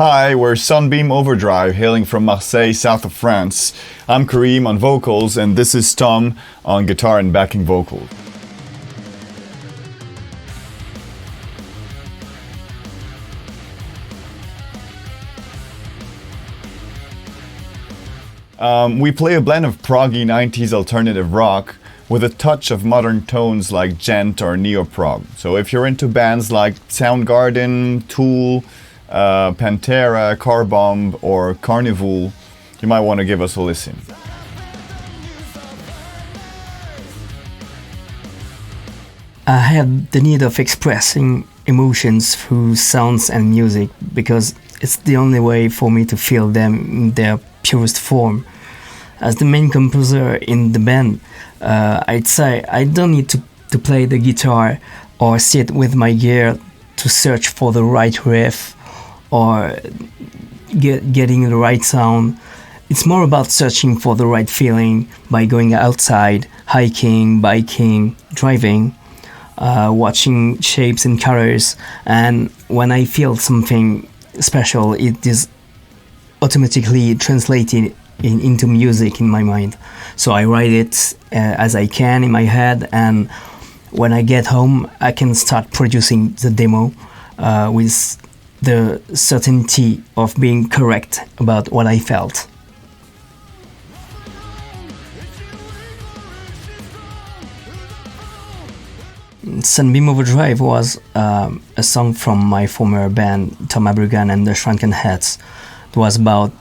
Hi, we're SUNBEAM Overdrive, hailing from Marseille, south of France. I'm Kareem on vocals, and this is Tom on guitar and backing vocals. We play a blend of proggy 90s alternative rock with a touch of modern tones like djent or neo-prog. So if you're into bands like Soundgarden, Tool, Pantera, Carbomb, or Carnival, you might want to give us a listen. I have the need of expressing emotions through sounds and music because it's the only way for me to feel them in their purest form. As the main composer in the band, I'd say I don't need to play the guitar or sit with my gear to search for the right riff or getting the right sound. It's more about searching for the right feeling by going outside, hiking, biking, driving, watching shapes and colors. And when I feel something special, it is automatically translated into music in my mind. So I write it as I can in my head, and when I get home I can start producing the demo with the certainty of being correct about what I felt. SUNBEAM Overdrive was a song from my former band Tom Abrugan and the Shrunken Heads. It was about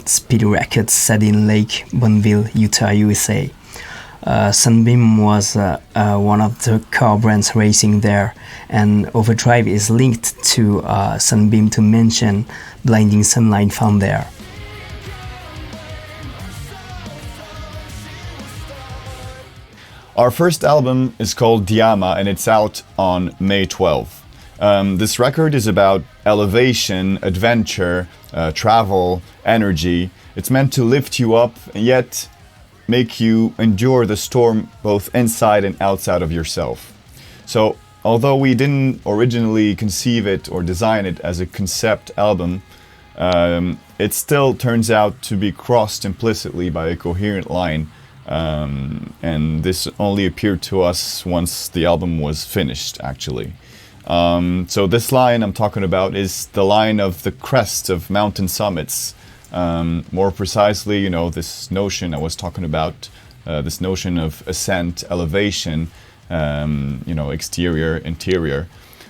speedy rackets set in Lake Bonneville, Utah, USA. SUNBEAM was one of the car brands racing there, and Overdrive is linked to SUNBEAM to mention blinding sunlight found there. Our first album is called Diama, and it's out on May 12th. This record is about elevation, adventure, travel, energy. It's meant to lift you up and yet make you endure the storm both inside and outside of yourself. So, although we didn't originally conceive it or design it as a concept album, it still turns out to be crossed implicitly by a coherent line. And this only appeared to us once the album was finished, actually. So this line I'm talking about is the line of the crest of mountain summits. More precisely, this notion I was talking about, this notion of ascent, elevation, exterior, interior.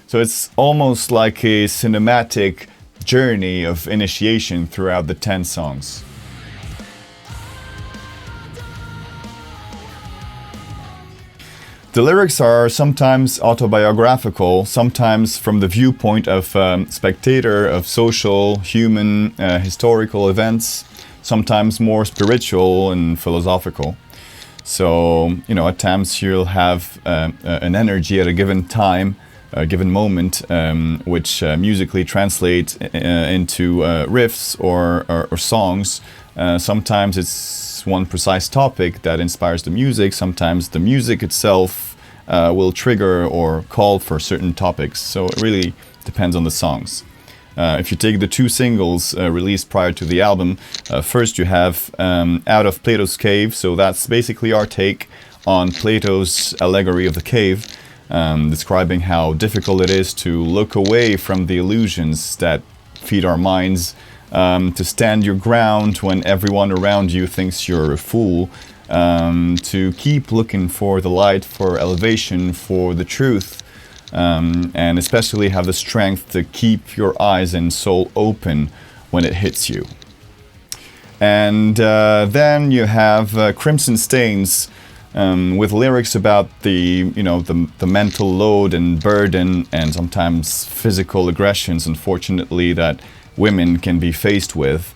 So it's almost like a cinematic journey of initiation throughout the 10 songs. The lyrics are sometimes autobiographical, sometimes from the viewpoint of spectator of social, human, historical events, sometimes more spiritual and philosophical. So, at times you'll have an energy at a given time, a given moment, which musically translate into riffs or songs. Sometimes it's one precise topic that inspires the music. Sometimes the music itself will trigger or call for certain topics. So it really depends on the songs. If you take the two singles released prior to the album, first you have Out of Plato's Cave. So that's basically our take on Plato's allegory of the cave, describing how difficult it is to look away from the illusions that feed our minds, to stand your ground when everyone around you thinks you're a fool, to keep looking for the light, for elevation, for the truth, and especially have the strength to keep your eyes and soul open when it hits you. And then you have Crimson Stains, with lyrics about the mental load and burden and sometimes physical aggressions, unfortunately, that women can be faced with,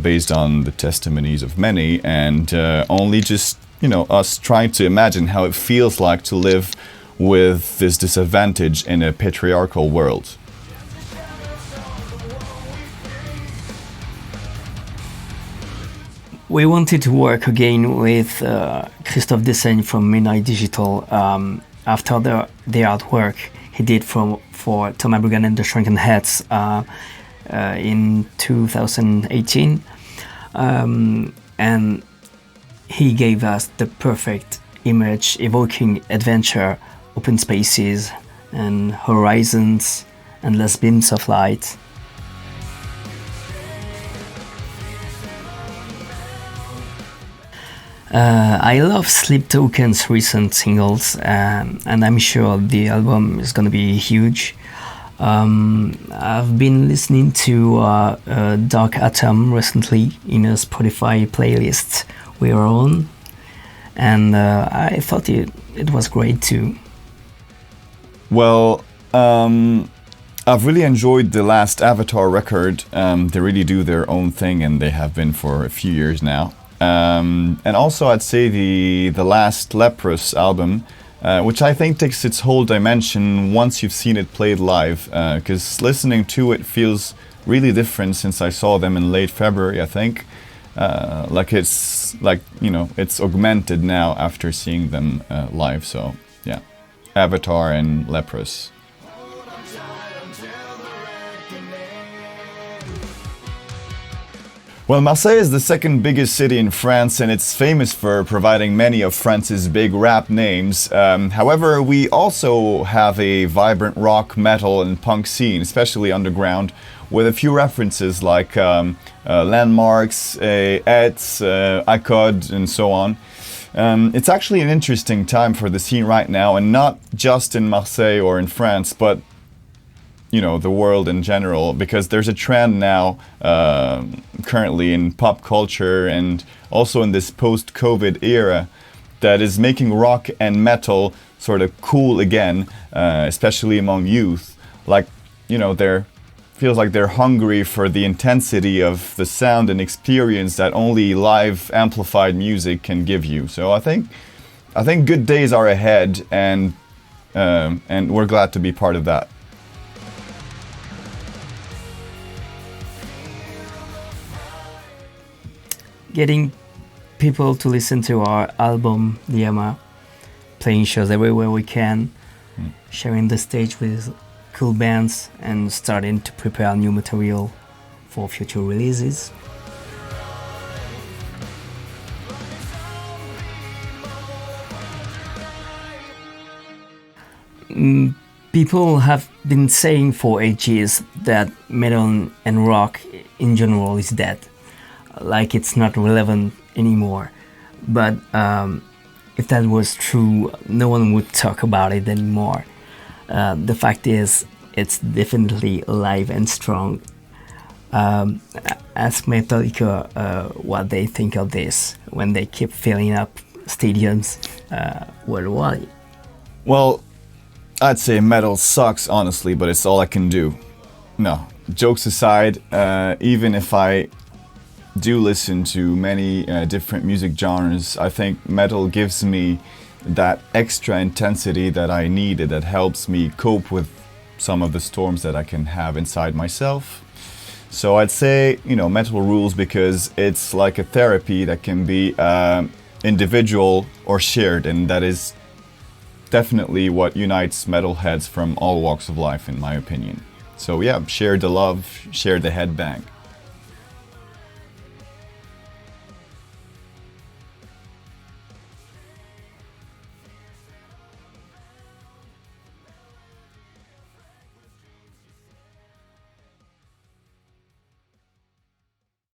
based on the testimonies of many, and only just us trying to imagine how it feels like to live with this disadvantage in a patriarchal world. We wanted to work again with Christophe Dessaigne from Midnight Digital after the artwork he did for Tom Abrugan and the Shrunken Heads. in 2018, and he gave us the perfect image evoking adventure, open spaces, and horizons, endless beams of light. I love Sleep Token's recent singles, and I'm sure the album is gonna be huge. I've been listening to Dark Atom recently in a Spotify playlist we are on, and I thought it was great too. Well, I've really enjoyed the last Avatar record. They really do their own thing, and they have been for a few years now. And also I'd say the last Leprous album, which I think takes its whole dimension once you've seen it played live, because listening to it feels really different since I saw them in late February, I think. It's augmented now after seeing them live. So yeah, Avatar and Leprous. Well, Marseille is the second biggest city in France, and it's famous for providing many of France's big rap names. However, we also have a vibrant rock, metal, and punk scene, especially underground, with a few references like Landmarks, Ets, Accord, and so on. It's actually an interesting time for the scene right now, and not just in Marseille or in France, but the world in general, because there's a trend now currently in pop culture and also in this post-COVID era that is making rock and metal sort of cool again, especially among youth. Feels like they're hungry for the intensity of the sound and experience that only live amplified music can give you. So I think good days are ahead, and we're glad to be part of that. Getting people to listen to our album Diama, playing shows everywhere we can, sharing the stage with cool bands, and starting to prepare new material for future releases. People have been saying for ages that metal and rock in general is dead, like it's not relevant anymore. But if that was true, no one would talk about it anymore. The fact is, it's definitely alive and strong. Ask Metallica what they think of this when they keep filling up stadiums worldwide. Well, I'd say metal sucks, honestly, but it's all I can do. No, jokes aside, even if I do listen to many different music genres, I think metal gives me that extra intensity that I needed, that helps me cope with some of the storms that I can have inside myself. So I'd say, metal rules because it's like a therapy that can be individual or shared, and that is definitely what unites metalheads from all walks of life, in my opinion. So yeah, share the love, share the headbang.